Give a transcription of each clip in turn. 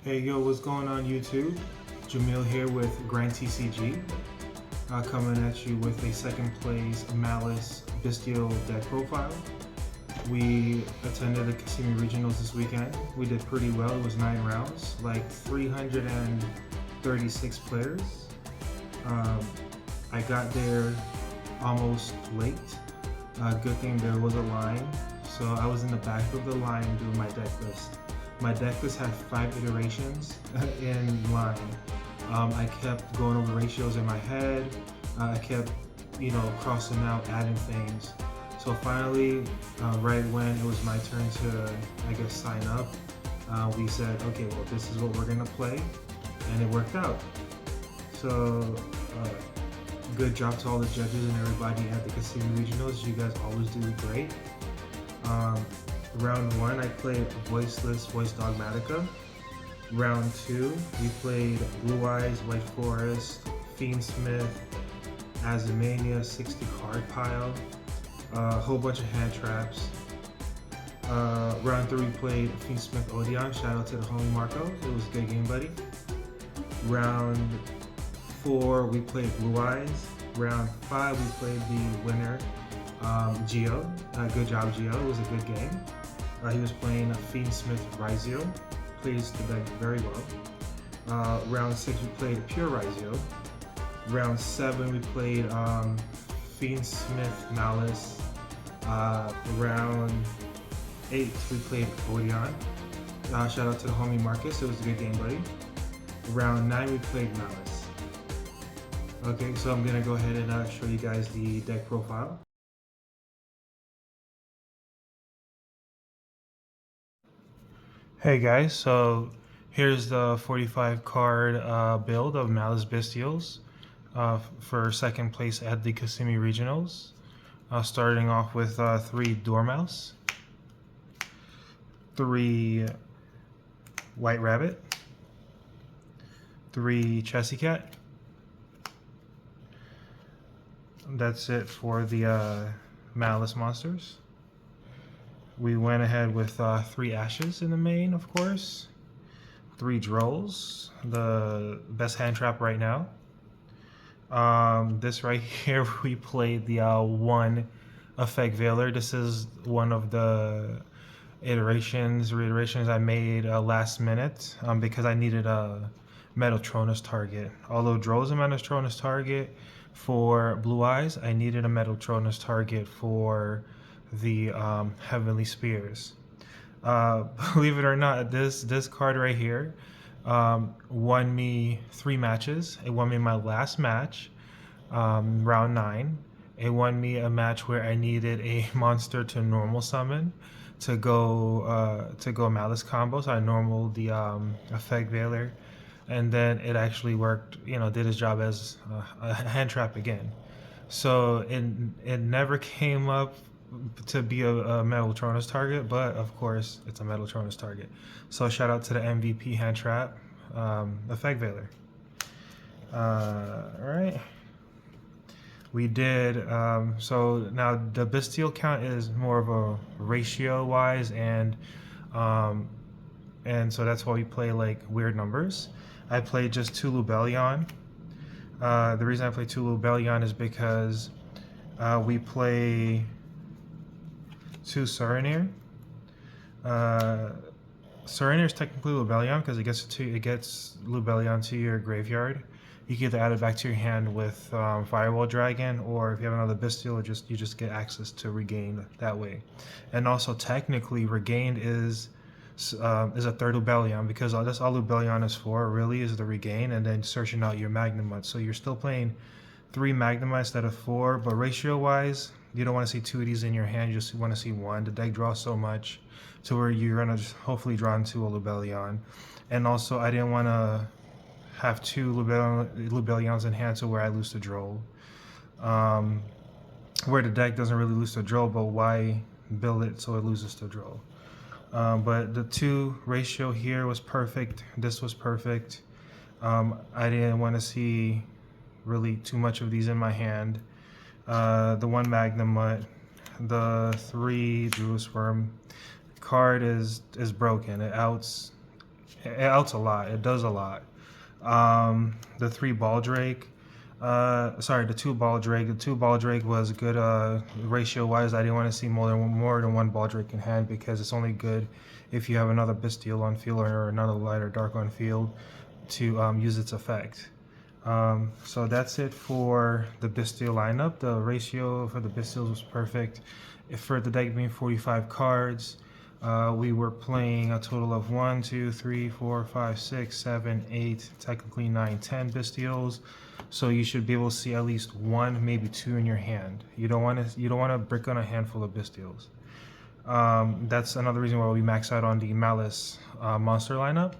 Hey yo, what's going on YouTube? Jameel here with Grand TCG, coming at you with a second place Maliss Bystial deck profile. We attended the Kissimmee Regionals this weekend. We did pretty well. It was 9 rounds, like 336 players. I got there almost late. Good thing there was a line, so I was in the back of the line doing my deck list. My deck list had 5 iterations in line. I kept going over ratios in my head. I kept, crossing out, adding things. So finally, right when it was my turn to, sign up, we said, okay, well, this is what we're gonna play, and it worked out. So, good job to all the judges and everybody at the Kissimmee Regionals. You guys always do great. Round 1, I played Voiceless Voice Dogmatica. Round 2, we played Blue Eyes, White Forest, Fiendsmith, Azimania, 60 card pile, a whole bunch of hand traps. Round 3, we played Fiendsmith Odeon. Shout out to the homie Marco. It was a good game, buddy. Round 4, we played Blue Eyes. Round 5, we played the winner, Geo. Good job, Geo. It was a good game. He was playing Fiendsmith Rizio. Plays the deck very well. Round 6, we played Pure Rizio. Round 7, we played Fiendsmith Maliss. Round 8, we played Odeon. Shout out to the homie Marcus. It was a good game, buddy. Round 9, we played Maliss. Okay, so I'm gonna go ahead and show you guys the deck profile. Hey guys, so here's the 45 card build of Maliss Bystials for second place at the Kissimmee Regionals. Starting off with 3 Dormouse, 3 White Rabbit, 3 Chessy Cat. That's it for the Maliss monsters. We went ahead with 3 Ashes in the main, of course. 3 Drolls, the best hand trap right now. This right here, we played the 1 Effect Veiler. This is one of the reiterations I made last minute because I needed a Metatronus target. Although Droll is a Metatronus target for Blue Eyes, I needed a Metatronus target for the Heavenly Spears. Believe it or not, this card right here won me 3 matches. It won me my last match, round 9. It won me a match where I needed a monster to normal summon to go Maliss combo. So I normaled the Effect Veiler, and then it actually worked. Did its job as a hand trap again. So it never came up to be a Metatronus target, but of course it's a Metatronus target. So shout out to the MVP hand trap, Effect Veiler. Alright. We did, so now the Bystial count is more of a ratio wise, and so that's why we play like weird numbers. I played just 2 Lubellion. The reason I play 2 Lubellion is because we play 2 Surinir. Surinir is technically Lubellion because it gets Lubellion to your graveyard. You can either add it back to your hand with Firewall Dragon, or if you have another Bystial, you just get access to Regain that way. And also technically, Regained is a 3rd Lubellion, because that's all Lubellion is for, really, is the Regain, and then searching out your Magnamut. So you're still playing 3 Magnamut instead of 4, but ratio-wise, you don't want to see 2 of these in your hand, you just want to see 1. The deck draws so much to where you're going to hopefully draw into a Lubellion. And also, I didn't want to have 2 Lubellions in hand to where I lose the Droll. Where the deck doesn't really lose the Droll, but why build it so it loses the Droll? But the 2 ratio here was perfect. This was perfect. I didn't want to see really too much of these in my hand. The 1 Magnamut, the 3 Druisworm card is broken. It outs a lot. It does a lot. The three ball drake. Sorry, the two ball drake. The two ball drake was good ratio wise. I didn't want to see more than one ball drake in hand because it's only good if you have another Bystial on field or another light or dark on field to use its effect. So that's it for the Bystial lineup. The ratio for the Bystials was perfect. For the deck being 45 cards, we were playing a total of 1, 2, 3, 4, 5, 6, 7, 8, technically 9, 10 Bystials. So you should be able to see at least one, maybe two in your hand. You don't want to brick on a handful of Bystials. That's another reason why we max out on the Maliss monster lineup.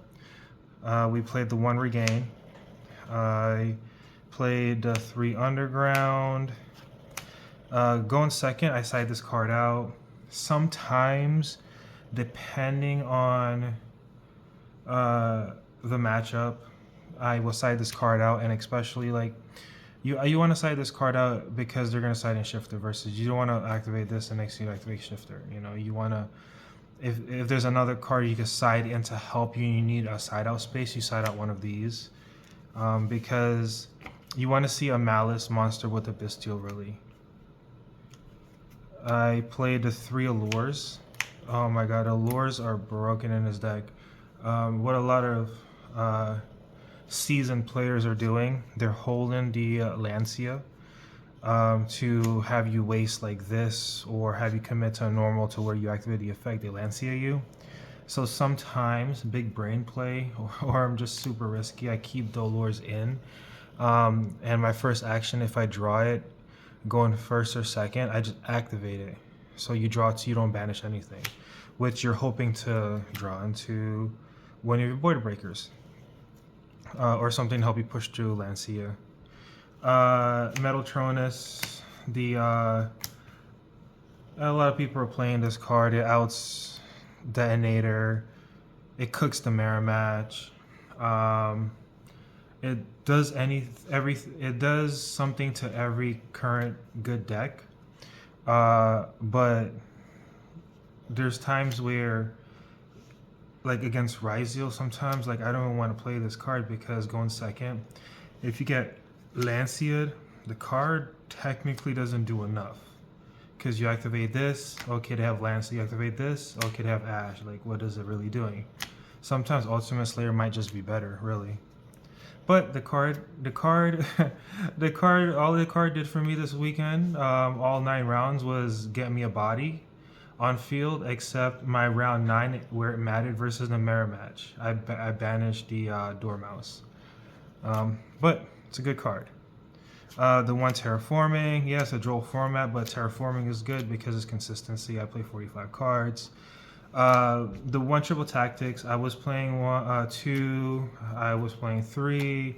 We played the 1 regain. I played 3 underground. Going second, I side this card out. Sometimes, depending on the matchup, I will side this card out, and especially like you want to side this card out because they're gonna side in shifter versus you don't want to activate this and next you activate shifter. You know, you want to if there's another card you can side in to help you and you need a side out space, you side out one of these because you want to see a Maliss monster with a Bystial really. I played the 3 allures. Oh my god, allures are broken in this deck. What a lot of seasoned players are doing, they're holding the Lancia to have you waste like this or have you commit to a normal to where you activate the effect, they Lancia you. So sometimes big brain play or I'm just super risky, I keep the allures in. And my first action, if I draw it, going first or second, I just activate it. So you draw it so you don't banish anything, which you're hoping to draw into one of your border breakers. Or something to help you push through Lancia. Metaltronus, a lot of people are playing this card. It outs Detonator. It cooks the mirror match. It does it does something to every current good deck. But there's times where like against Bystial, sometimes like I don't even want to play this card because going second, if you get Lancia'd, the card technically doesn't do enough because you activate this, okay, to have Lancia, you activate this, okay, to have Ash. Like, what is it really doing? Sometimes Ultimate Slayer might just be better, really. But all the card did for me this weekend, all 9 rounds, was get me a body on field, except my round 9 where it mattered versus the mirror match. I banished the Dormouse. But it's a good card. The 1 Terraforming, yes, a droll format, but Terraforming is good because it's consistency. I play 45 cards. The 1 Triple Tactics, I was playing 2, I was playing 3,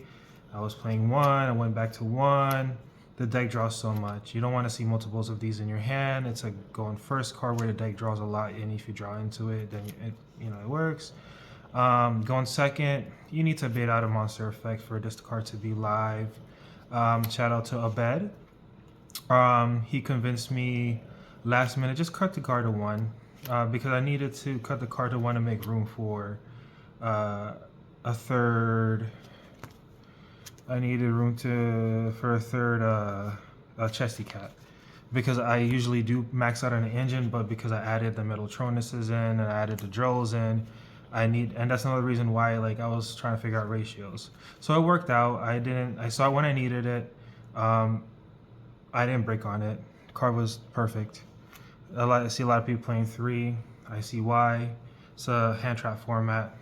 I was playing 1, I went back to 1. The deck draws so much. You don't want to see multiples of these in your hand. It's a going first card where the deck draws a lot, and if you draw into it, then it works. Going second, you need to bait out a monster effect for this card to be live. Shout out to Abed. He convinced me last minute, just cut the card to 1 because I needed to cut the card to 1 to make room for a third. I needed room for a third Chesty Cat because I usually do max out on the engine, but because I added the Metaltronuses in and I added the Drolls in, and that's another reason why like I was trying to figure out ratios. So it worked out. I saw it when I needed it. I didn't break on it. The card was perfect. I see a lot of people playing 3. I see why. It's a hand trap format.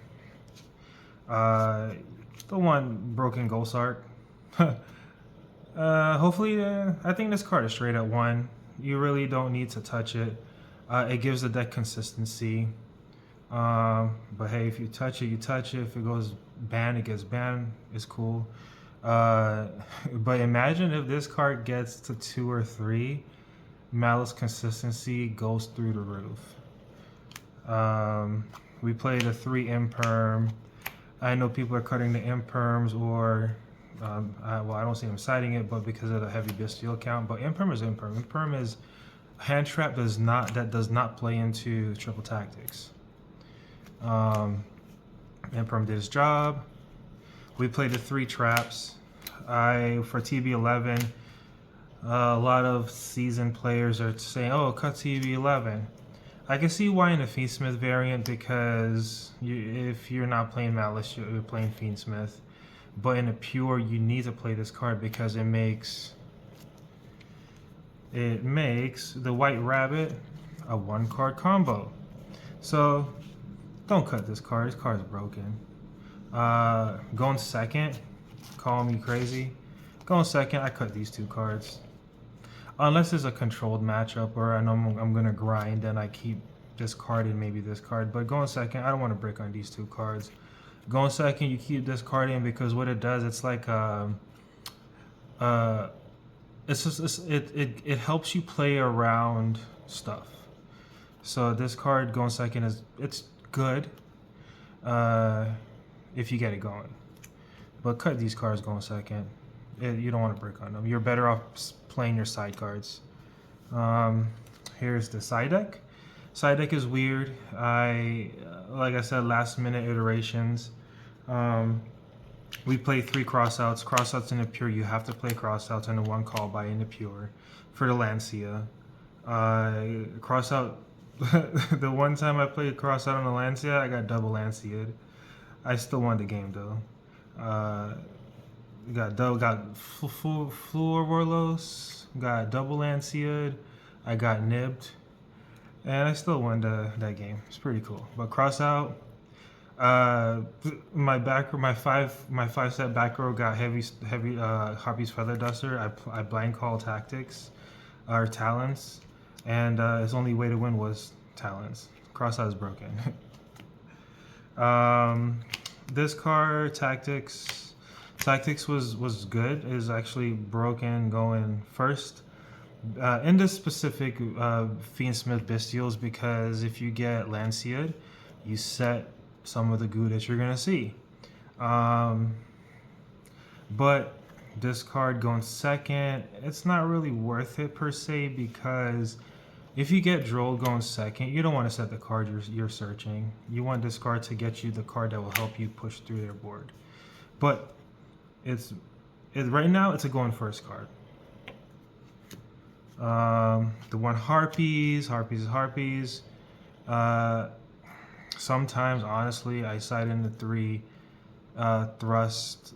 The 1 broken Ghost Art. Hopefully, I think this card is straight at 1. You really don't need to touch it. It gives the deck consistency. But hey, if you touch it, you touch it. If it goes banned, it gets banned. It's cool. But imagine if this card gets to 2 or 3, Malice consistency goes through the roof. We played a 3 Imperm. I know people are cutting the Imperms or, I don't see them citing it, but because of the heavy Bystial count. But Imperm is Imperm. Imperm is hand trap does not play into triple tactics. Imperm did his job. We played the 3 traps. For TB11, a lot of seasoned players are saying, "Oh, cut TB11." I can see why in the Fiendsmith variant, because if you're not playing Maliss, you're playing Fiendsmith. But in a pure, you need to play this card because it makes the White Rabbit a 1-card combo. So don't cut this card. This card's broken. Going second, call me crazy. Going second, I cut these 2 cards. Unless it's a controlled matchup or I know I'm going to grind and I keep discarding maybe this card. But going second, I don't want to break on these 2 cards. Going second, you keep discarding because what it does, it's like it helps you play around stuff. So this card going second it's good if you get it going. But cut these cards going second. You don't want to break on them. You're better off playing your side cards. Here's the side deck. Side deck is weird. Like I said, last minute iterations. We play 3 crossouts. Crossouts in the pure, you have to play crossouts and the 1 call by in the pure. For the Lancia. Crossout, the one time I played crossout on the Lancia, I got double Lancia'd. I still won the game though. Got full Warlos, got double Lancia'd, I got nibbed, and I still won that game. It's pretty cool. But crossout, my 5-set back row got heavy Harpy's Feather Duster. I blind call tactics or talents, and his only way to win was talents. Crossout is broken. This card tactics was good. It is actually broken going first. In this specific Fiendsmith Bystials, because if you get Lancia'd, you set some of the goo that you're gonna see. But this card going second, it's not really worth it per se, because if you get Drolled going second, you don't want to set the card you're searching. You want this card to get you the card that will help you push through their board. But right now it's a going first card. The 1 Harpies. Sometimes, honestly, I side in the 3 thrust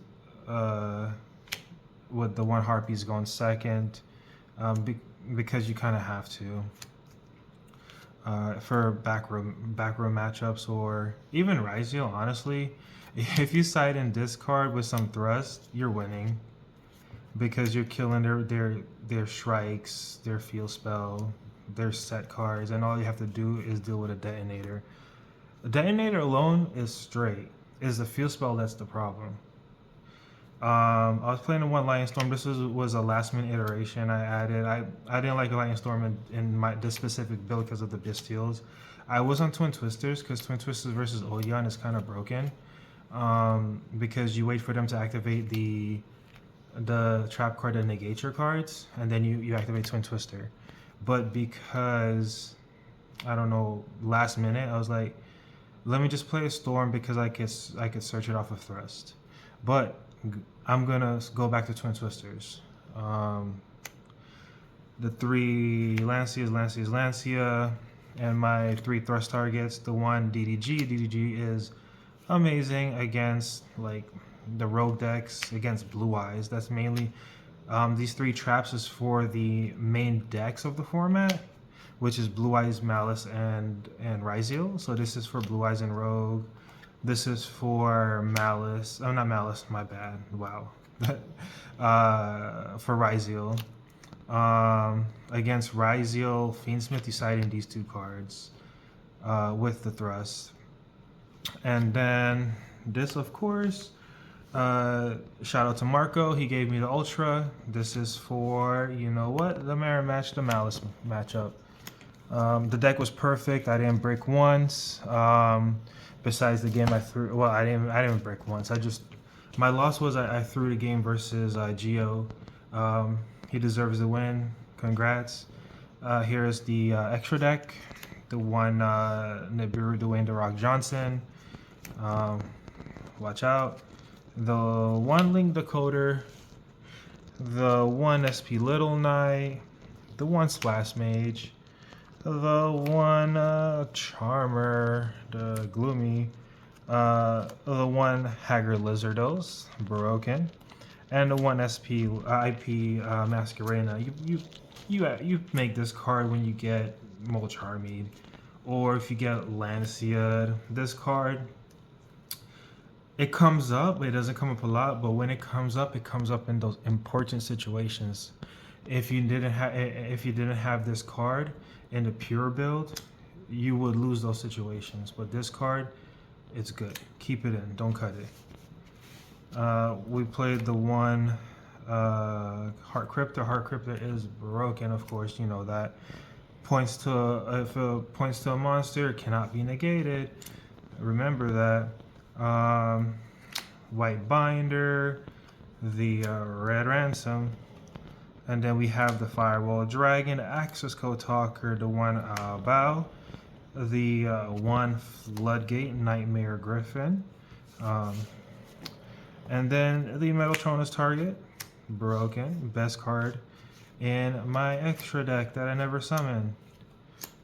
with the 1 Harpies going second, because you kind of have to. For back row matchups or even Ryziel, honestly, if you side in this card with some thrust, you're winning, because you're killing their strikes, their field spell, their set cards, and all you have to do is deal with a detonator. A detonator alone is straight. It's the field spell that's the problem. I was playing the 1 Lightning Storm. This was a last minute iteration I added. I didn't like a Lightning Storm in this specific build because of the Bystials. I was on Twin Twisters because Twin Twisters versus Odion is kind of broken, because you wait for them to activate the trap card that negates your cards, and then you activate Twin Twister. But because, I don't know, last minute, I was like, let me just play a Storm because I could search it off of Thrust. But I'm gonna go back to Twin Twisters. The 3 Lancia, and my 3 thrust targets. The 1 DDG. DDG is amazing against like the rogue decks, against Blue Eyes. That's mainly these 3 traps is for the main decks of the format, which is Blue Eyes, Maliss, and Ryziel. So this is for Blue Eyes and Rogue. This is for Maliss. Oh, not Maliss, my bad. Wow. For Ryziel. Against Ryziel, Fiendsmith deciding these 2 cards with the thrust. And then this, of course, shout out to Marco. He gave me the Ultra. This is for, you know what, the mirror match, the Maliss matchup. The deck was perfect. I didn't break once. Besides the game I threw, well, I didn't break once. My loss was I threw the game versus Geo. He deserves the win. Congrats. Here's the extra deck. The 1 Nibiru, Dwayne The Rock Johnson. watch out. The 1 Link Decoder, the 1 SP Little Knight, the 1 Splash Mage, the 1 Charmer, the Gloomy, the 1 Haggard Lizardos, broken, and the 1 SP IP Masquerena. You make this card when you get Molcharmid, or if you get Lancia. This card, it comes up. It doesn't come up a lot, but when it comes up in those important situations. If you didn't have this card in the pure build, you would lose those situations. But this card, it's good. Keep it in. Don't cut it. We played the 1 Heart Cryptor. Heart Cryptor is broken, of course. You know that. If it points to a monster, it cannot be negated. Remember that. White Binder, the Red Ransom. And then we have the Firewall Dragon, Access Code Talker, the 1 Bow, the 1 Floodgate Nightmare Griffin, and then the Metatronus Target, broken, best card in my extra deck that I never summoned.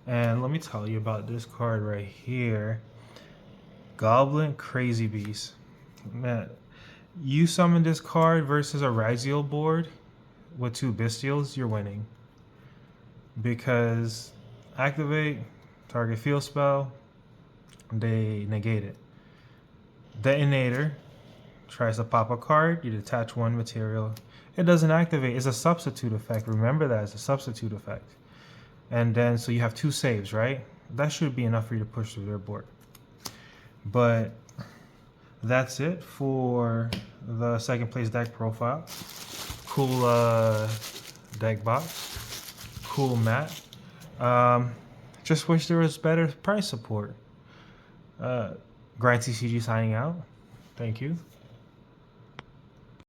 And let me tell you about this card right here, Goblin Crazy Beast. Man, you summon this card versus a Ryziel board with 2 Bystials, you're winning. Because activate, target field spell, they negate it. Detonator tries to pop a card, you detach 1 material. It doesn't activate, it's a substitute effect. Remember that, it's a substitute effect. And then, so you have 2 saves, right? That should be enough for you to push through their board. But that's it for the second place deck profile. Cool deck box, cool mat. Just wish there was better price support. Grind TCG signing out. Thank you.